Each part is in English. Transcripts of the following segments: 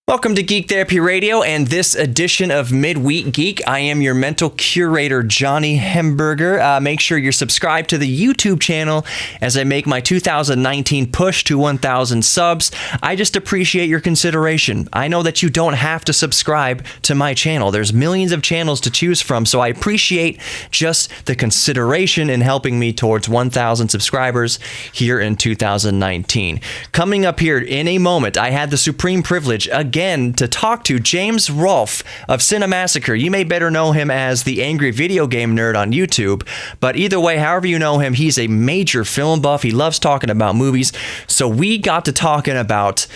Welcome to Geek Therapy Radio and this edition of Midweek Geek. I am your mental curator, Johnny Hemberger. Make sure you're subscribed to the YouTube channel as I make my 2019 push to 1,000 subs. I just appreciate your consideration. I know that you don't have to subscribe to my channel. There's millions of channels to choose from, so I appreciate just the consideration in helping me towards 1,000 subscribers here in 2019. Coming up here in a moment, I had the supreme privilege again to talk to James Rolfe of Cinemassacre. You may better know him as the angry video game nerd on YouTube, but either way, however you know him, he's a major film buff. He loves talking about movies. So we got to talking about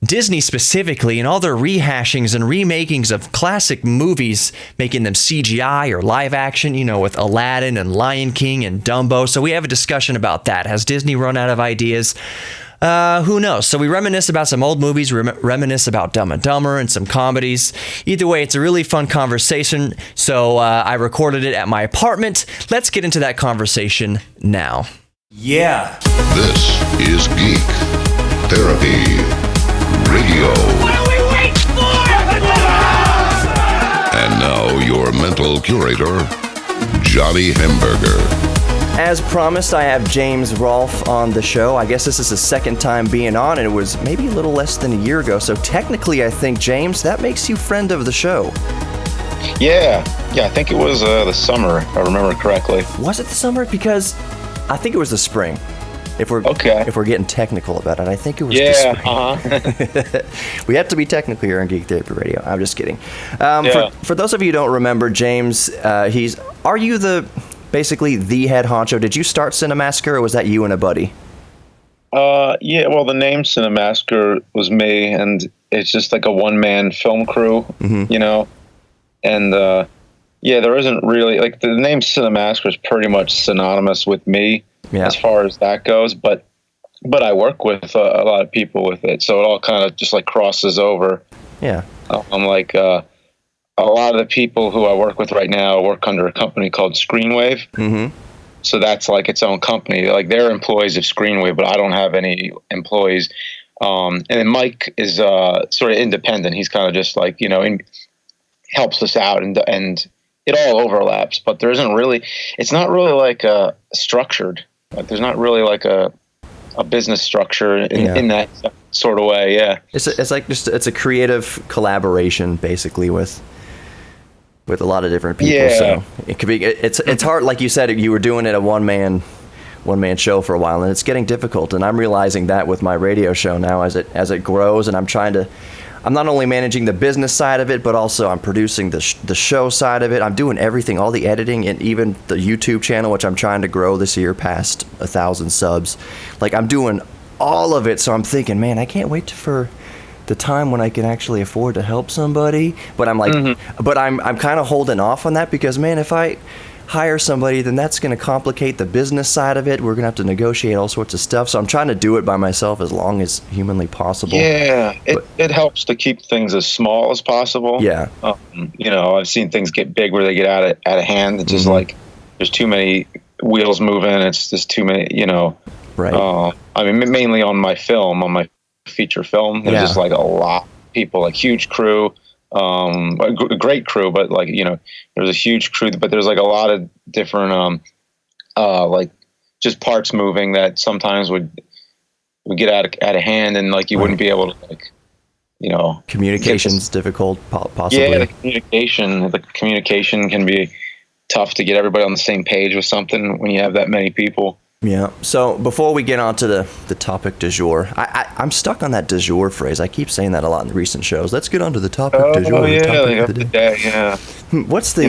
Disney specifically and all their rehashings and remakings of classic movies, making them CGI or live action, with Aladdin and Lion King and Dumbo. So we have a discussion about that. Has Disney run out of ideas? Who knows? So we reminisce about some old movies, reminisce about Dumb and Dumber and some comedies. Either way, it's a really fun conversation. So I recorded it at my apartment. Let's get into that conversation now. Yeah. This is Geek Therapy Radio. What are we waiting for? And now your mental curator, Johnny Hemberger. As promised, I have James Rolfe on the show. I guess this is the second time being on, and it was maybe a little less than a year ago. So technically, I think, James, that makes you friend of the show. Yeah, I think it was the summer, if I remember correctly. Was it the summer? Because I think it was the spring. If we're getting technical about it, I think it was the spring. We have to be technical here on Geek Therapy Radio. I'm just kidding. For those of you who don't remember, James, are you basically the head honcho? Did you start Cinemassacre, or was that you and a buddy? Yeah, well, the name Cinemassacre was me, and it's just like a one-man film crew, and there isn't really, like, the name Cinemassacre is pretty much synonymous with me as far as that goes, but I work with a lot of people with it, so it all kind of just like crosses over. Yeah. I'm like, a lot of the people who I work with right now work under a company called Screenwave. Mm-hmm. So that's like its own company. Like, they're employees of Screenwave, but I don't have any employees. And then Mike is sort of independent. He's kind of just like, helps us out, and it all overlaps. But there isn't really, it's not really like structured. Like, there's not really like a business structure in that sort of way. Yeah. It's like it's a creative collaboration basically with a lot of different people. Yeah. So it could be, it's hard. Like you said, you were doing it a one man show for a while, and it's getting difficult. And I'm realizing that with my radio show now as it grows, and I'm not only managing the business side of it, but also I'm producing the show side of it. I'm doing everything, all the editing, and even the YouTube channel, which I'm trying to grow this year past 1,000 subs. Like, I'm doing all of it. So I'm thinking, man, I can't wait for the time when I can actually afford to help somebody. But I'm like, but I'm kind of holding off on that because, man, if I hire somebody, then that's going to complicate the business side of it. We're going to have to negotiate all sorts of stuff. So I'm trying to do it by myself as long as humanly possible. Yeah, it helps to keep things as small as possible. Yeah. I've seen things get big where they get out of hand. It's just like there's too many wheels moving. It's just too many, Right. I mean, mainly on my feature film, there's just like a lot of people, like huge crew, a great crew, but like, there's a huge crew, but there's like a lot of different, like just parts moving that sometimes would get out of hand, and like you wouldn't be able to, like, communication's difficult, possibly. Yeah, the communication can be tough to get everybody on the same page with something when you have that many people. Yeah. So before we get on to the topic du jour, I'm stuck on that du jour phrase. I keep saying that a lot in the recent shows. Let's get on to the topic du jour. Oh, yeah, the day, yeah. What's the...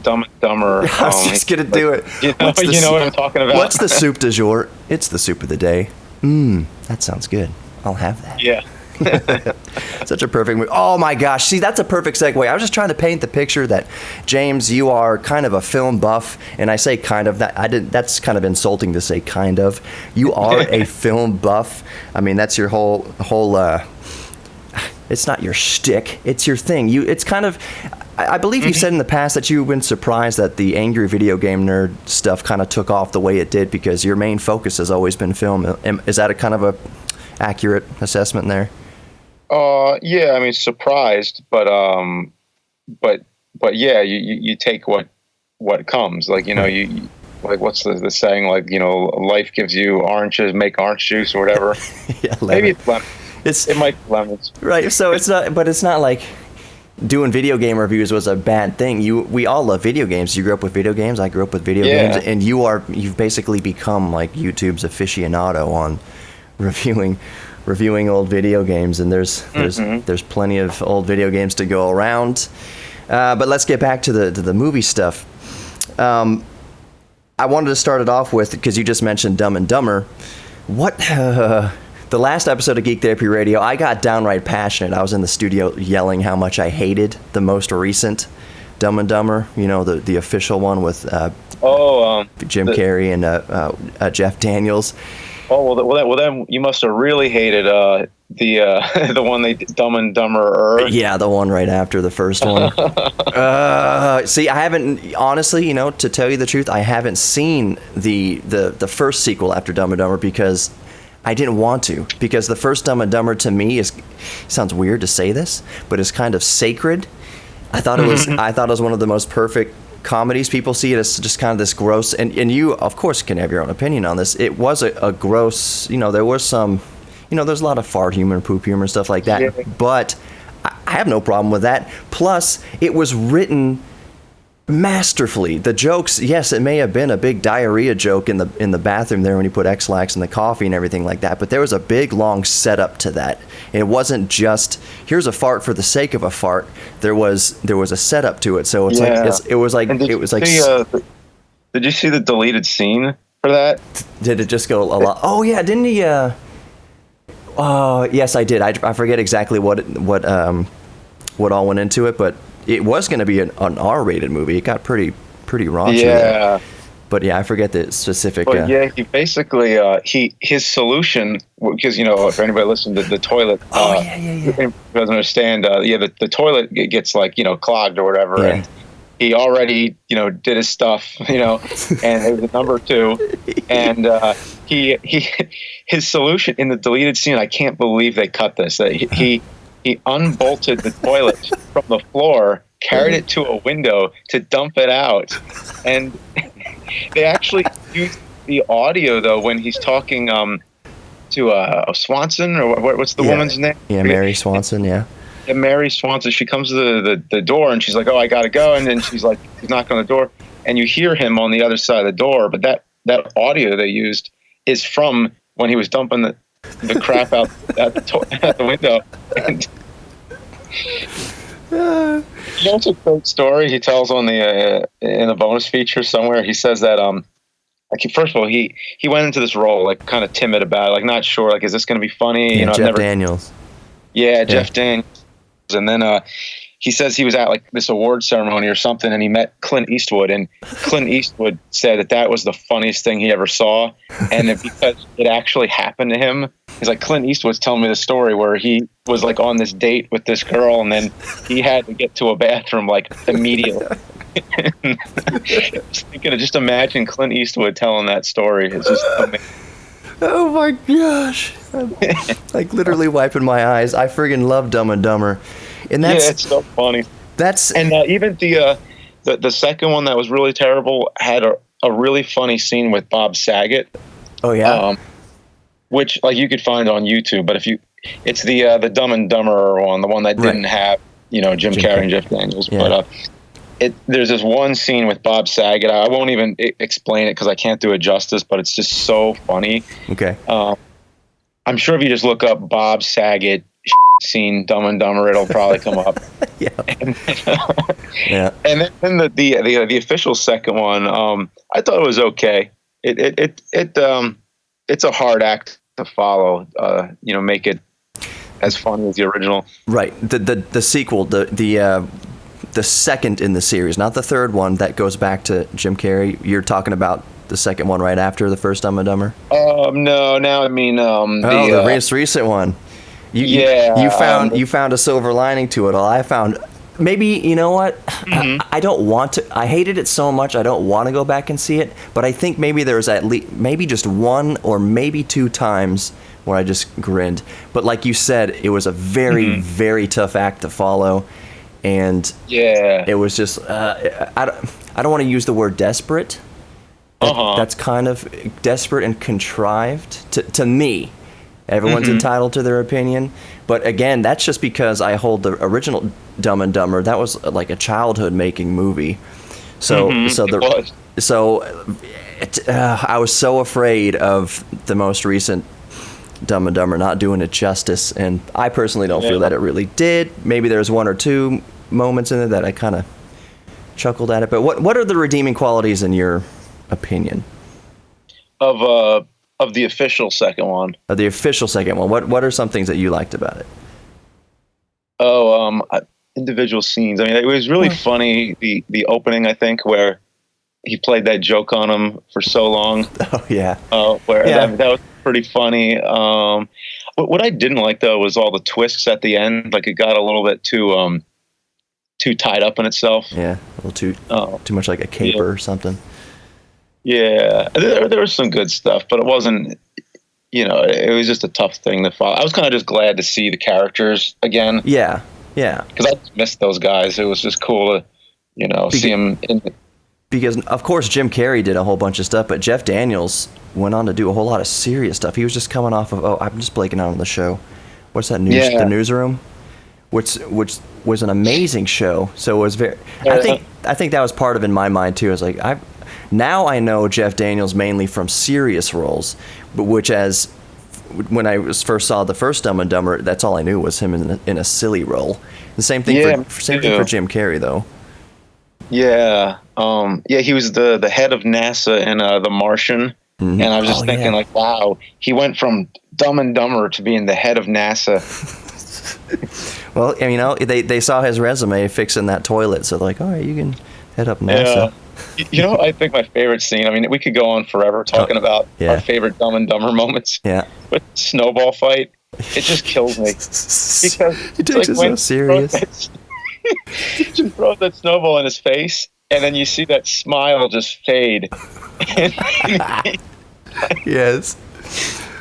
Dumb and Dumber. I was just going to do it. You know what I'm talking about. What's the soup du jour? It's the soup of the day. That sounds good. I'll have that. Yeah. Such a perfect movie. Oh my gosh. See, that's a perfect segue. I was just trying to paint the picture that, James, you are kind of a film buff, and I say kind of, that's kind of insulting to say kind of. You are a film buff. I mean, that's your whole it's not your shtick, it's your thing. It's kind of, I believe you said in the past that you've been surprised that the angry video game nerd stuff kind of took off the way it did because your main focus has always been film. Is that a kind of a accurate assessment there? Yeah, I mean, surprised, but yeah, you take what comes. Like, you like, what's the saying? Like, life gives you oranges, make orange juice or whatever. Yeah, Maybe it's lemon. It might be lemons. Right. So it's not, but it's not like doing video game reviews was a bad thing. We all love video games. You grew up with video games. I grew up with video games, and you've basically become like YouTube's aficionado on reviewing old video games. And there's plenty of old video games to go around. But let's get back to the movie stuff. I wanted to start it off with, because you just mentioned Dumb and Dumber. The last episode of Geek Therapy Radio, I got downright passionate. I was in the studio yelling how much I hated the most recent Dumb and Dumber, the official one with Jim Carrey and Jeff Daniels. Oh, well, then you must have really hated the one they Dumb and Dumber. Yeah, the one right after the first one. See, I haven't, honestly, to tell you the truth, I haven't seen the first sequel after Dumb and Dumber because I didn't want to. Because the first Dumb and Dumber to me sounds weird to say this, but it's kind of sacred. I thought it was one of the most perfect comedies. People see it as just kind of this gross, and you of course can have your own opinion on this. It was a gross, there was some, there's a lot of fart humor, poop humor, stuff like that. Yeah. But I have no problem with that. Plus, it was written masterfully. The jokes, yes, it may have been a big diarrhea joke in the bathroom there when you put X-Lax in the coffee and everything like that, but there was a big long setup to that. It wasn't just here's a fart for the sake of a fart. There was a setup to it. So it's Did you see the deleted scene for that? Did it just go a lot? Oh yeah, didn't he? Yes, I did. I forget exactly what all went into it, but it was going to be an R-rated movie. It got pretty raunchy. Yeah. But yeah, I forget the specific. But he basically his solution, because if anybody listened to the toilet, doesn't understand. The toilet gets clogged or whatever, and he already did his stuff, and it was number 2, and his solution in the deleted scene. I can't believe they cut this. He unbolted the toilet from the floor, carried it to a window to dump it out, and they actually used the audio though when he's talking to Swanson, or what's the woman's name? Yeah, Mary Swanson. Yeah. Yeah, Mary Swanson. She comes to the door and she's like, "Oh, I gotta go," and then she's knocking on the door, and you hear him on the other side of the door. But that audio they used is from when he was dumping the crap out at the window. And it's a great story he tells on the in the bonus feature somewhere. He says that first of all he went into this role kind of timid about it, not sure is this going to be funny? Yeah, Jeff Daniels. Yeah, Jeff Daniels. And then he says he was at this award ceremony or something, and he met Clint Eastwood, and Clint Eastwood said that was the funniest thing he ever saw, and because it actually happened to him. He's like, Clint Eastwood's telling me the story where he was on this date with this girl, and then he had to get to a bathroom immediately. Just imagine Clint Eastwood telling that story. It's just amazing. Oh my gosh! I'm literally wiping my eyes. I friggin' love Dumb and Dumber, and it's so funny. Even the second one that was really terrible had a really funny scene with Bob Saget. Oh yeah. Which you could find on YouTube, but it's the Dumb and Dumber one, the one that didn't have Jim Carrey and Jeff Daniels, but there's this one scene with Bob Saget. I won't even explain it because I can't do it justice, but it's just so funny. Okay. I'm sure if you just look up Bob Saget scene Dumb and Dumber, it'll probably come up. Yeah. Yeah. And then the official second one, I thought it was okay. It's a hard act to follow. Make it as funny as the original. Right. The sequel, the second in the series, not the third one that goes back to Jim Carrey. You're talking about the second one right after the first Dumb and Dumber? No, now I mean the recent one. You found a silver lining to it all. I found maybe, you know what? Mm-hmm. I don't want to. I hated it so much. I don't want to go back and see it. But I think maybe there's at least maybe just one or maybe two times where I just grinned. But like you said, it was a very, very tough act to follow. And it was just, I don't want to use the word desperate. That's kind of desperate and contrived to me. Everyone's entitled to their opinion. But again, that's just because I hold the original Dumb and Dumber. That was like a childhood making movie. So I was so afraid of the most recent Dumb and Dumber not doing it justice, and I personally don't feel that it really did. Maybe there's one or two moments in it that I kind of chuckled at it. But what are the redeeming qualities in your opinion of the official second one? Of the official second one, what are some things that you liked about it? Individual scenes. I mean, it was really funny, the opening, I think, where he played that joke on him for so long. Oh yeah. That was pretty funny. What I didn't like though was all the twists at the end. Like it got a little bit too tied up in itself. Yeah, a little too much like a caper or something. Yeah, there was some good stuff, but it wasn't. It was just a tough thing to follow. I was kind of just glad to see the characters again. Yeah. Because I just missed those guys. It was just cool to, see them in. Because, of course, Jim Carrey did a whole bunch of stuff, but Jeff Daniels went on to do a whole lot of serious stuff. He was just coming off of, I'm just blanking out on the show. What's that news? The Newsroom, which was an amazing show. So it was very. I think that was part of it in my mind too. I was like, now I know Jeff Daniels mainly from serious roles, but when I first saw the first Dumb and Dumber, that's all I knew was him in a silly role. The same thing for Jim Carrey though. Yeah. He was the head of NASA in The Martian. And I was just thinking like, wow, he went from Dumb and Dumber to being the head of NASA. Well, they saw his resume fixing that toilet, so like, all right, you can head up NASA. I think my favorite scene, I mean, we could go on forever talking about our favorite Dumb and Dumber moments. Yeah. But snowball fight, it just kills me. Because he takes it so serious. He just throws that snowball in his face, and then you see that smile just fade. Yes.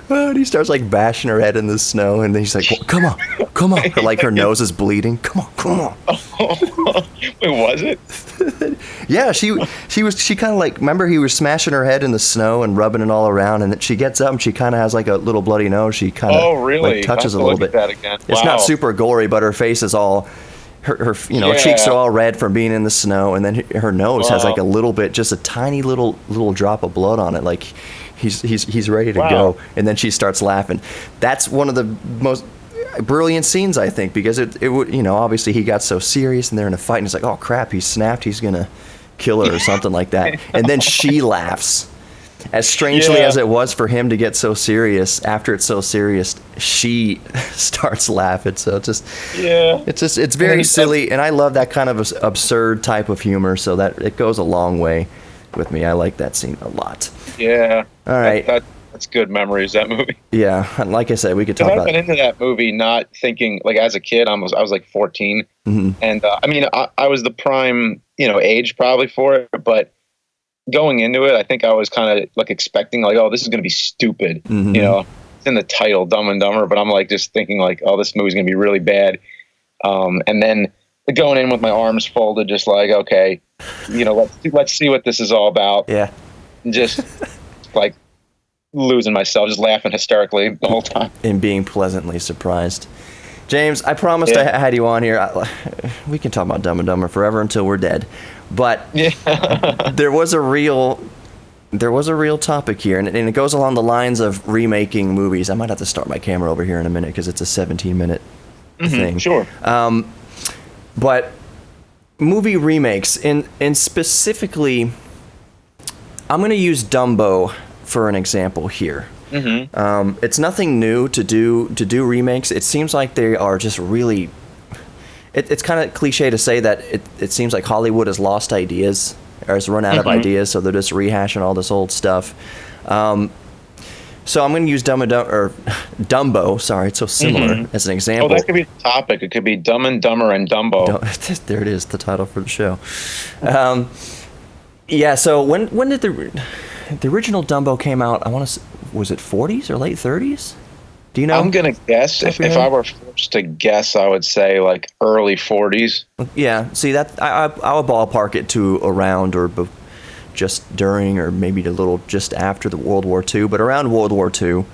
And he starts like bashing her head in the snow, and then he's like, well, come on. Like her nose is bleeding. Come on. Wait, was it? Yeah, she kind of like, remember he was smashing her head in the snow and rubbing it all around, and then she gets up and she kind of has like a little bloody nose. She kind of like, touches a little bit. That again. Wow. It's not super gory, but her face is all, her cheeks are all red from being in the snow, and then her nose has like a little bit, just a tiny little drop of blood on it, like he's ready to go, and then she starts laughing. That's one of the most brilliant scenes, I think, because it would, obviously he got so serious and they're in a fight, and it's like, oh crap, he snapped, he's gonna kill her or something like that, and then she laughs. As strangely as it was for him to get so serious, after it's so serious, she starts laughing. So it's very silly, and I love that kind of absurd type of humor. So that it goes a long way with me. I like that scene a lot. Yeah. All right. That's good memories, that movie. Yeah, and like I said, we could talk about. I've been into that movie not thinking, like, as a kid, I was like 14, and I mean, I was the prime age probably for it, but going into it, I think I was kind of like expecting like, oh, this is going to be stupid. It's in the title, Dumb and Dumber, but I'm like just thinking like, oh, this movie's going to be really bad. And then going in with my arms folded, just like, okay, let's see what this is all about. Yeah. And just like losing myself, just laughing hysterically the whole time. And being pleasantly surprised. James, I promised I had you on here. We can talk about Dumb and Dumber forever until we're dead. But there was a real topic here, and it goes along the lines of remaking movies. I might have to start my camera over here in a minute because it's a 17-minute thing. Sure. But movie remakes, and specifically, I'm going to use Dumbo for an example here. It's nothing new to do remakes. It seems like they are just really. It's kind of cliche to say that it seems like Hollywood has lost ideas or has run out of ideas, so they're just rehashing all this old stuff. So I'm going to use Dumbo. Sorry, it's so similar as an example. Oh, that could be the topic. It could be Dumb and Dumber and Dumbo. There it is, the title for the show. Yeah. So when did the original Dumbo came out? Was it 40s or late 30s? Do you know? I'm gonna guess. If I were forced to guess, I would say like early 40s. Yeah. See, that I would ballpark it to around or just during or maybe a little just after the World War II, but around World War II.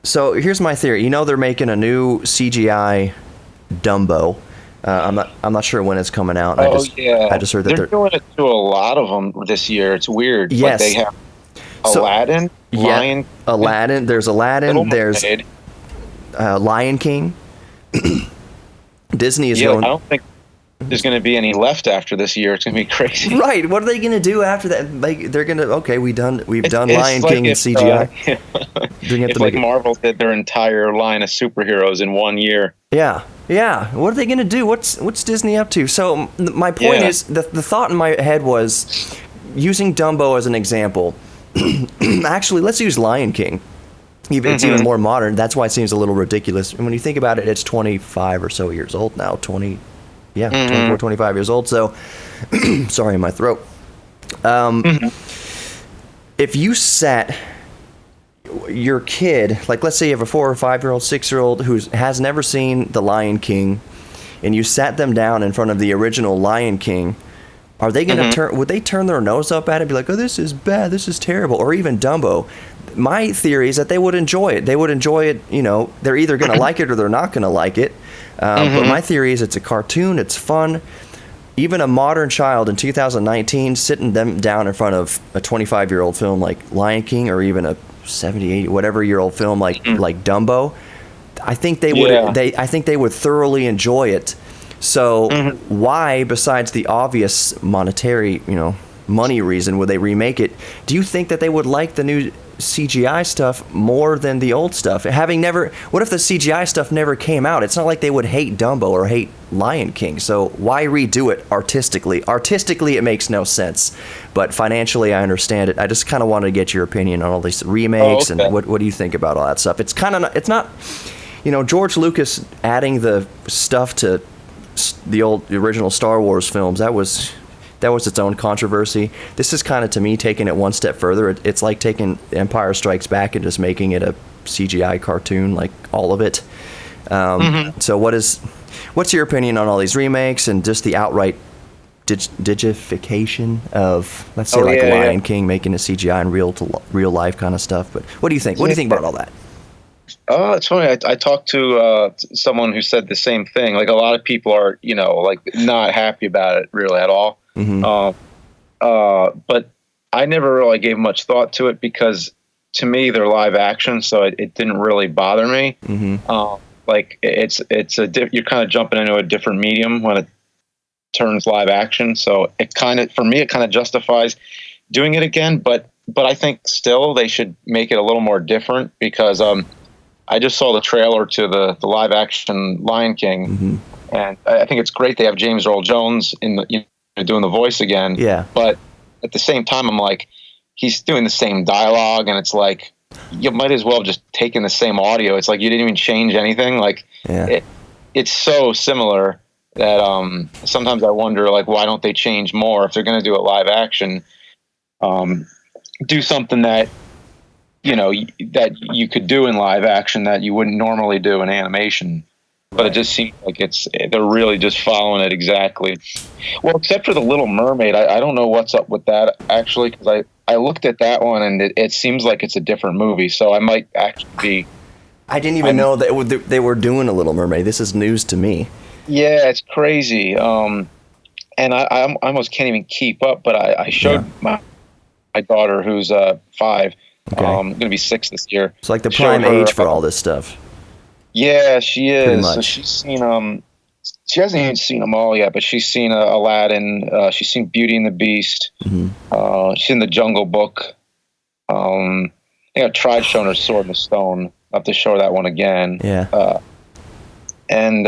So here's my theory. You know, they're making a new CGI Dumbo. I'm not sure when it's coming out. I just heard that they're doing it to a lot of them this year. It's weird. Yes. Like they have Aladdin, Lion. Aladdin. There's Aladdin. Little There's Mermaid. Lion King. Disney is I going. don't think there's going to be any left after this year. It's going to be crazy. Right. What are they going to do after that? Like they're going to we've done Lion like King and CGI. It's like Marvel did their entire line of superheroes in 1 year. Yeah. What are they going to do? What's Disney up to? So my point is the thought in my head was using Dumbo as an example. Actually, let's use Lion King. It's even more modern. That's why it seems a little ridiculous. And when you think about it, it's 25 or so years old now. 24, 25 years old. So, sorry, my throat. If you set your kid, like let's say you have a 4 or 5 year old, 6-year-old who has never seen The Lion King, and you sat them down in front of the original Lion King, are they going to would they turn their nose up at it and be like, oh, this is bad, this is terrible? Or even Dumbo. My theory is that they would enjoy it. They would enjoy it, they're either going to like it or they're not going to like it. But my theory is it's a cartoon, it's fun. Even a modern child in 2019 sitting them down in front of a 25-year-old film like Lion King, or even a 70, 80, whatever year old film like Dumbo, I think they would I think they would thoroughly enjoy it. So why, besides the obvious monetary, money reason, would they remake it? Do you think that they would like the new CGI stuff more than the old stuff? What if the CGI stuff never came out? It's not like they would hate Dumbo or hate Lion King. So why redo it artistically? Artistically, it makes no sense, but financially, I understand it. I just kind of wanted to get your opinion on all these remakes and what do you think about all that stuff? It's it's not, George Lucas adding the stuff to the original Star Wars films. That was its own controversy. This is kind of, to me, taking it one step further. It's like taking Empire Strikes Back and just making it a CGI cartoon, like all of it. So what's your opinion on all these remakes and just the outright digification of, let's say, Lion King, making a CGI and real life kind of stuff? But what do you think? What do you think about all that? It's funny. I talked to someone who said the same thing. Like, a lot of people are, not happy about it really at all. But I never really gave much thought to it because, to me, they're live action, so it didn't really bother me. Like, you're kind of jumping into a different medium when it turns live action. So for me, it kind of justifies doing it again. But I think still they should make it a little more different because I just saw the trailer to the live action Lion King, and I think it's great they have James Earl Jones doing the voice again. Yeah. But at the same time, I'm like, he's doing the same dialogue, and it's like, you might as well just taken the same audio. It's like you didn't even change anything. Like, it's so similar that sometimes I wonder, like, why don't they change more if they're going to do it live action? Do something that that you could do in live action that you wouldn't normally do in animation. But it just seems like they're really just following it exactly. Well, except for the Little Mermaid, I don't know what's up with that actually, because I looked at that one and it seems like it's a different movie. So I might actually be. I didn't even know that they were doing a Little Mermaid. This is news to me. Yeah, it's crazy. And I almost can't even keep up. But I showed my daughter, who's 5. Okay. Going to be 6 this year. It's like the prime age for all this stuff. Yeah, she is. So she's seen she hasn't even seen them all yet, but she's seen Aladdin. She's seen Beauty and the Beast. She's seen The Jungle Book. I think I tried showing her Sword in the Stone. I'll have to show her that one again. Yeah. And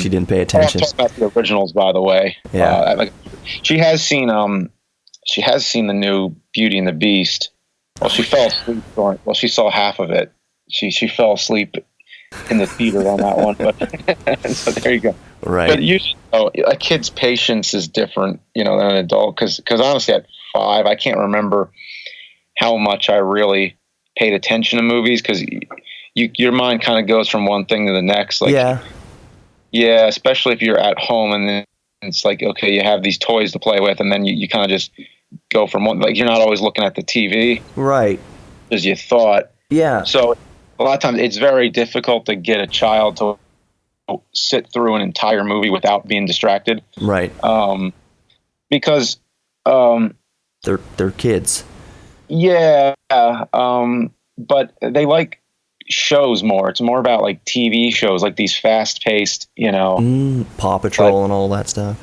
she didn't pay attention. I'm talking about the originals, by the way. Yeah. She has seen the new Beauty and the Beast. Well, she fell asleep. Well, she saw half of it. She fell asleep in the theater on that one. But so there you go. Right. But a kid's patience is different, than an adult. Because honestly, at 5, I can't remember how much I really paid attention to movies, because your mind kind of goes from one thing to the next. Like, yeah, especially if you're at home and then it's like, okay, you have these toys to play with, and then you kind of just go from one, like, you're not always looking at the TV. Right. As you thought. Yeah. So a lot of times it's very difficult to get a child to sit through an entire movie without being distracted. Right. Because they're kids. Yeah. But they like shows more. It's more about like TV shows, like these fast-paced, Paw Patrol and all that stuff.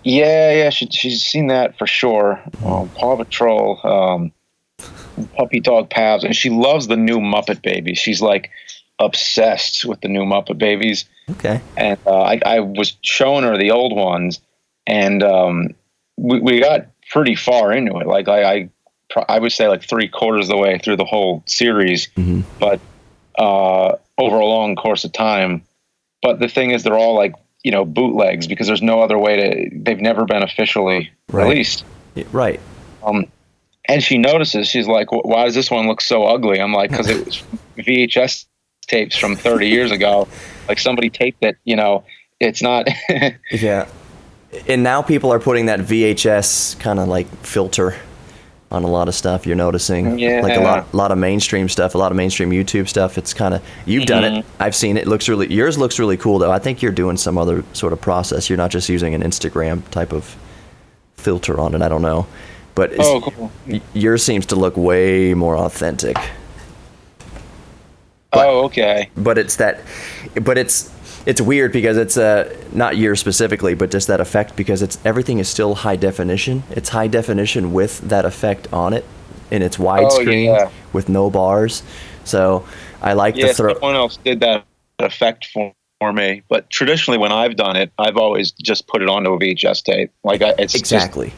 Yeah. She's seen that for sure. Paw Patrol, Puppy Dog Pals, and she loves the new Muppet Babies. She's like obsessed with the new Muppet Babies. Okay. And I was showing her the old ones, and we got pretty far into it. Like I would say like 3/4 of the way through the whole series, but over a long course of time. But the thing is, they're all like, bootlegs, because there's no other way they've never been officially released. Right. And she notices, she's like, why does this one look so ugly? I'm like, because it was VHS tapes from 30 years ago. Like, somebody taped it, it's not. Yeah. And now people are putting that VHS kind of like filter on a lot of stuff, you're noticing. Yeah. Like a lot of mainstream stuff, a lot of mainstream YouTube stuff. It's kind of, you've done it. I've seen it. Yours looks really cool, though. I think you're doing some other sort of process. You're not just using an Instagram type of filter on it. I don't know. But cool. Yours seems to look way more authentic. Okay. But it's weird because it's not yours specifically, but just that effect, because everything is still high definition. It's high definition with that effect on it, and it's widescreen with no bars. So I like to throw. Someone else did that effect for me, but traditionally when I've done it, I've always just put it onto a VHS tape. Like it's exactly. Just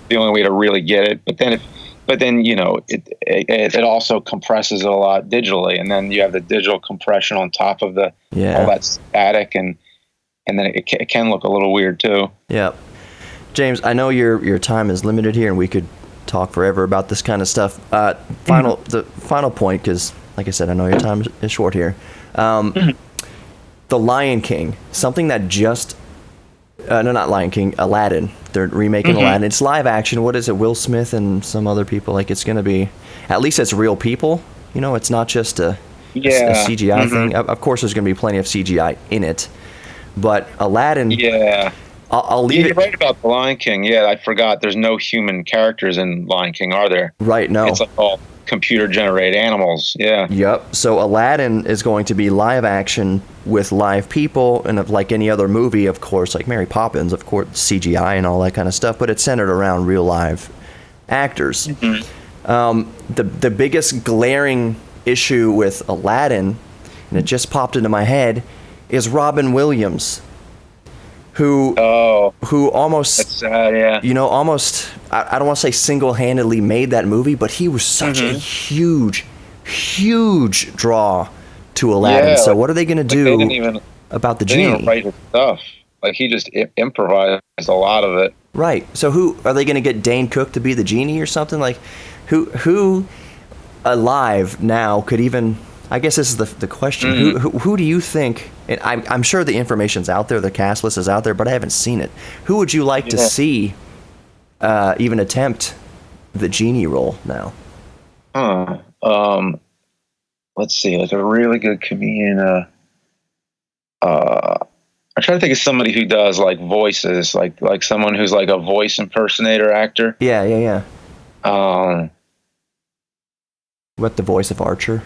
the only way to really get it. But then it also compresses it a lot digitally, and then you have the digital compression on top of all that static, and then it can look a little weird too. Yeah. James, I know your time is limited here, and we could talk forever about this kind of stuff. The final point, because like I said, I know your time is short here. The Lion King, something that just not Lion King, Aladdin. They're remaking Aladdin. It's live action. What is it? Will Smith and some other people. Like, it's going to be, at least it's real people. It's not just a CGI thing. Of course, there's going to be plenty of CGI in it. But Aladdin. Yeah. I'll leave it. You're right about the Lion King. Yeah, I forgot. There's no human characters in Lion King, are there? Right. No. It's like all computer-generated animals. Yeah. Yep. So Aladdin is going to be live action with live people, and like any other movie, of course, like Mary Poppins, of course, CGI and all that kind of stuff, but it's centered around real live actors. The biggest glaring issue with Aladdin, and it just popped into my head, is Robin Williams, who almost, that's sad, yeah. Almost, I don't want to say single-handedly made that movie, but he was such a huge draw to Aladdin. Yeah, so what are they going to do about the genie? They didn't write his stuff. Like, he just improvised a lot of it. Right. So who are they going to get? Dane Cook to be the genie or something? Like, who alive now could even? I guess this is the question. Who do you think? And I'm sure the information's out there. The cast list is out there, but I haven't seen it. Who would you like to see even attempt the genie role now? Let's see, like a really good comedian. I'm trying to think of somebody who does like voices, like someone who's like a voice impersonator actor. Yeah. What, the voice of Archer?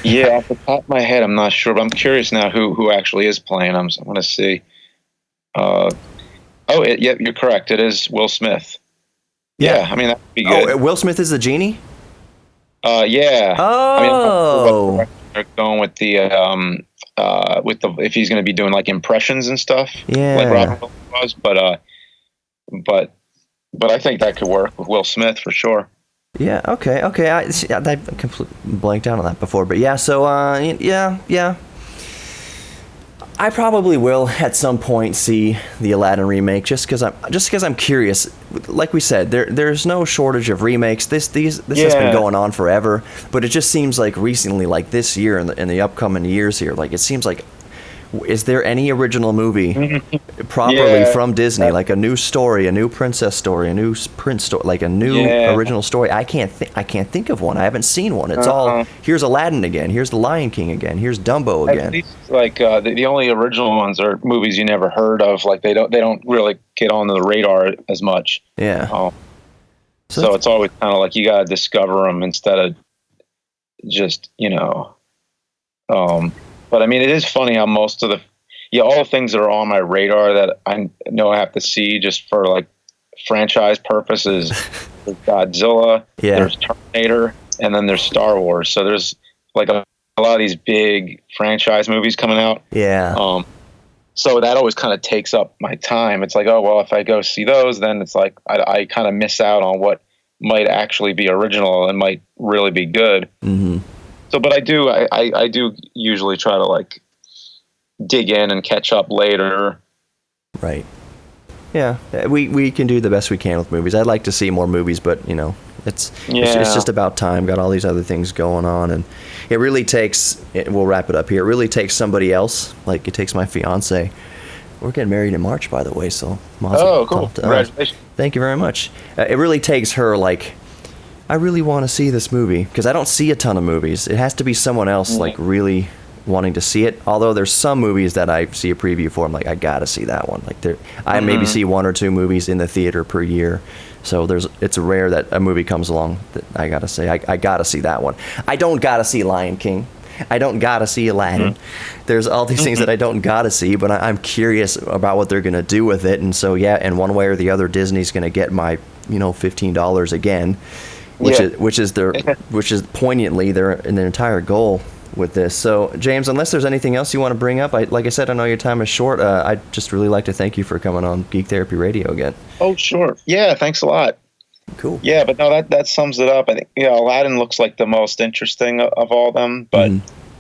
Yeah, off the top of my head, I'm not sure, but I'm curious now who actually is playing. I want to see. You're correct. It is Will Smith. Yeah, I mean, that would be good. Oh, Will Smith is the genie? Yeah. Oh. I mean, they're going with the if he's going to be doing like impressions and stuff. Yeah. Like Robin was, but I think that could work with Will Smith for sure. Yeah. Okay. I completely blanked out on that before, but yeah. So yeah. I probably will at some point see the Aladdin remake, just because I'm curious. Like we said, there's no shortage of remakes. This has been going on forever, but it just seems like recently, like this year and in the upcoming years here, like it seems like. Is there any original movie properly from Disney, like a new story, a new princess story, a new prince story, like a new original story? I can't think of one. I haven't seen one. It's all here's Aladdin again, here's the Lion King again, here's Dumbo again. At least, like the only original ones are movies you never heard of. Like they don't really get on the radar as much. Yeah. So it's always kind of like you gotta discover them instead of just But I mean, it is funny how most of all the things that are on my radar that I know I have to see just for like franchise purposes. There's Godzilla, there's Terminator, and then there's Star Wars. So there's like a lot of these big franchise movies coming out. Yeah. So that always kind of takes up my time. It's like, oh, well, if I go see those, then it's like I kind of miss out on what might actually be original and might really be good. Mm-hmm. So, but I do usually try to like dig in and catch up later. Right. Yeah, we can do the best we can with movies. I'd like to see more movies, but it's just about time. Got all these other things going on, and it really takes. We'll wrap it up here. It really takes somebody else. Like it takes my fiance. We're getting married in March, by the way. So, oh, cool! Congratulations. Thank you very much. It really takes her like. I really want to see this movie because I don't see a ton of movies. It has to be someone else like really wanting to see it. Although there's some movies that I see a preview for, I'm like, I gotta see that one. Like I maybe see one or two movies in the theater per year. So it's rare that a movie comes along that I gotta say I gotta see that one. I don't gotta see Lion King. I don't gotta see Aladdin. There's all these things that I don't gotta see, but I'm curious about what they're gonna do with it. And so in one way or the other, Disney's gonna get my $15 again. Which is poignantly their entire goal with this. So James, unless there's anything else you want to bring up, like I said, I know your time is short. I'd just really like to thank you for coming on Geek Therapy Radio again. Oh, sure. Yeah, thanks a lot. Cool. Yeah, but no, that sums it up. I think Aladdin looks like the most interesting of all of them, but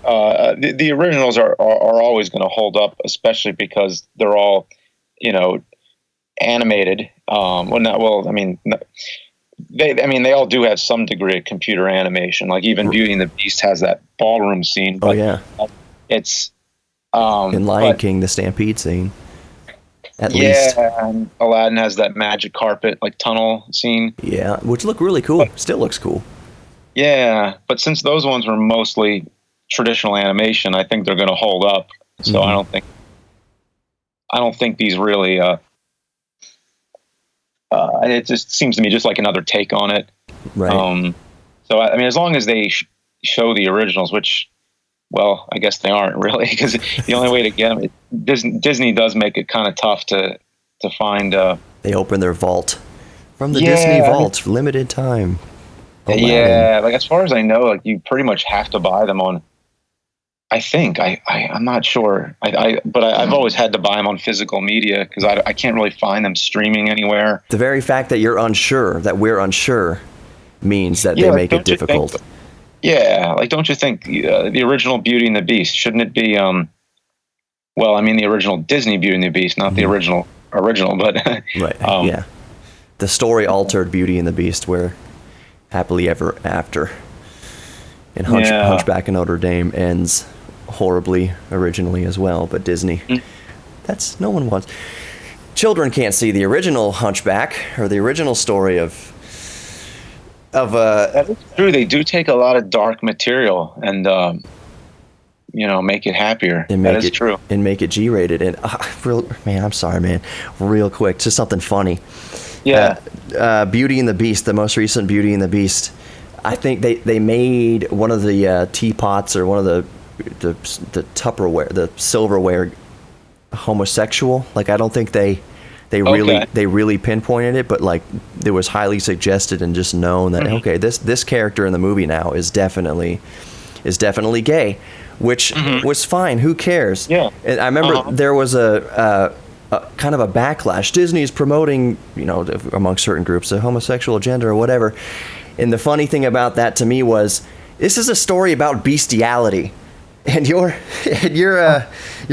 the originals are always going to hold up, especially because they're all animated. They all do have some degree of computer animation. Like even Beauty and the Beast has that ballroom scene. But it's in Lion King, the stampede scene. At least. Yeah, and Aladdin has that magic carpet like tunnel scene. Yeah, which look really cool. Still looks cool. Yeah, but since those ones were mostly traditional animation, I think they're going to hold up. So I don't think these really. It just seems to me just like another take on it. Right. So, as long as they show the originals, which, well, I guess they aren't really, because the only way to get them, Disney does make it kind of tough to find. They open their vault. From the Disney vault for limited time. Aladdin. Yeah, like as far as I know, like you pretty much have to buy them on. I think I'm not sure. But I've always had to buy them on physical media because I can't really find them streaming anywhere. The very fact that we're unsure, means that they make it difficult. Don't you think the original Beauty and the Beast, shouldn't it be? The original Disney Beauty and the Beast, not the original, but right. The story altered Beauty and the Beast, where happily ever after. And Hunchback of Notre Dame ends horribly originally as well, but Disney, that's no one wants. Children can't see the original Hunchback or the original story of. That is true. They do take a lot of dark material and make it happier. That is true. And make it G-rated. And I'm sorry, man. Real quick, just something funny. Yeah. Beauty and the Beast, the most recent Beauty and the Beast. I think they made one of the teapots or one of the Tupperware, the silverware, homosexual. Like I don't think they really pinpointed it, but like it was highly suggested and just known that this character in the movie now is definitely gay, which was fine. Who cares? Yeah. And I remember there was a kind of a backlash. Disney's promoting, among certain groups, a homosexual agenda or whatever. And the funny thing about that to me was, this is a story about bestiality. And your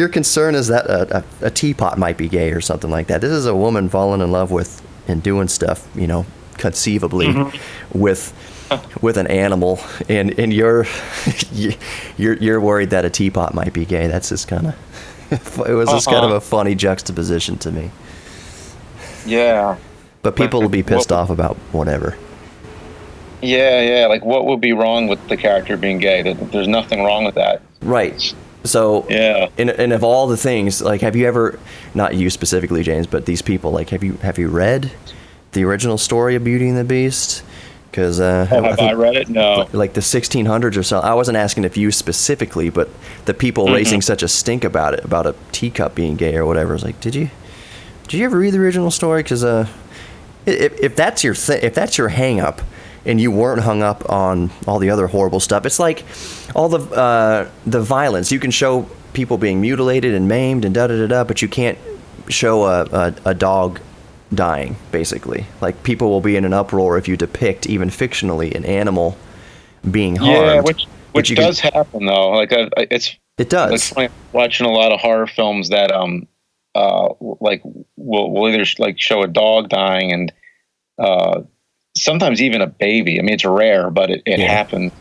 concern is that a teapot might be gay or something like that. This is a woman falling in love with and doing stuff, conceivably with an animal, and you're worried that a teapot might be gay. That's just kind of it was just kind of a funny juxtaposition to me. Yeah. But people will be pissed off about whatever. Yeah. Like, what would be wrong with the character being gay? There's nothing wrong with that. Right. So, yeah. And of all the things, like, have you ever, not you specifically, James, but these people, like, have you read the original story of Beauty and the Beast? Because have I read it? No. Like the 1600s or so. I wasn't asking if you specifically, but the people raising such a stink about it, about a teacup being gay or whatever. I was like, did you ever read the original story? Because if that's your if that's your hang up, and you weren't hung up on all the other horrible stuff, it's like all the violence. You can show people being mutilated and maimed and da-da-da-da, but you can't show a dog dying, basically. Like, people will be in an uproar if you depict, even fictionally, an animal being harmed. Yeah, which does happen, though. Like, it does. Like, watching a lot of horror films that like will either like show a dog dying and sometimes even a baby. I mean, it's rare, but it happens.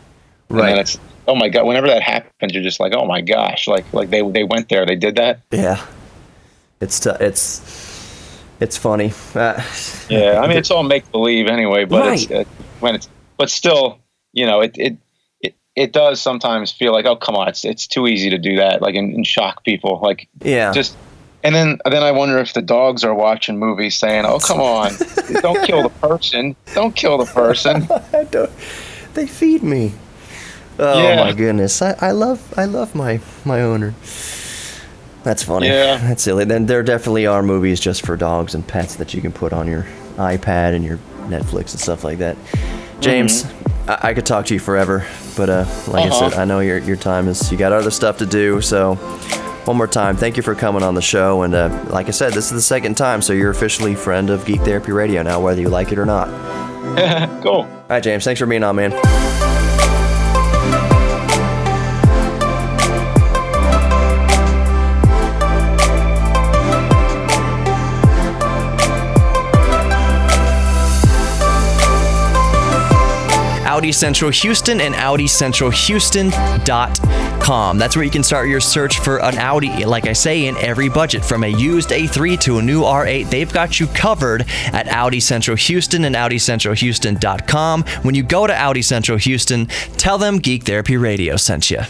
Right. And it's, oh my God, whenever that happens, you're just like, oh my gosh, like they went there, they did that. Yeah. It's funny. Yeah, I mean, it's all make believe anyway, but right. But still, it does sometimes feel like, oh, come on, it's too easy to do that, like, and shock people, like, yeah. Just, and then I wonder if the dogs are watching movies saying, oh, come on, don't kill the person, don't kill the person. They feed me. Oh yeah. My goodness, I love my owner. That's funny. Yeah. That's silly. Then there definitely are movies just for dogs and pets that you can put on your iPad and your Netflix and stuff like that. James, I could talk to you forever, but like I said, I know your time is, you got other stuff to do. So one more time, thank you for coming on the show. And like I said, this is the second time, so you're officially friend of Geek Therapy Radio now, whether you like it or not. Cool. All right, James, thanks for being on, man. Audi Central Houston and AudiCentralHouston.com. That's where you can start your search for an Audi, like I say, in every budget, from a used A3 to a new R8. They've got you covered at Audi Central Houston and AudiCentralHouston.com. When you go to Audi Central Houston, tell them Geek Therapy Radio sent you.